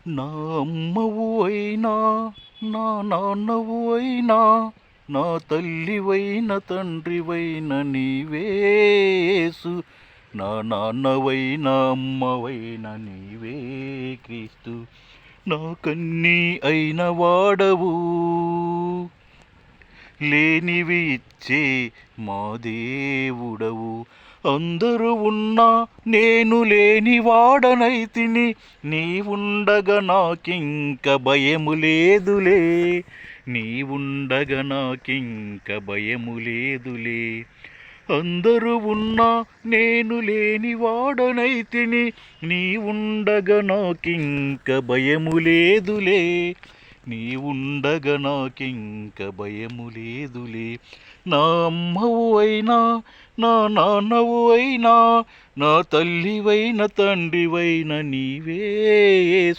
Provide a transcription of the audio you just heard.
నా అమ్మవు అయినా నా నాన్నవు అయినా నా తల్లివైన తండ్రివైన నీవే యేసు. నా నాన్నవైన అమ్మవైన నీవే క్రీస్తు. నా కన్నీ అయిన వాడవు, లేనివి ఇచ్చే మా దేవుడవు. అందరూ ఉన్నా నేను లేని వాడనైతిని, నీవుండగా నాకింక భయము లేదులే. నీవుండగా నాకింక భయము లేదులే. అందరూ ఉన్నా నేను లేని వాడనైతిని, నీవుండగా నాకింక భయము లేదులే. నీవుండగా నాకింక భయము లేదులే. నా అమ్మవు అయినా నా నాన్నవు అయినా నా తల్లివైన తండ్రివైన నీవే యేసు.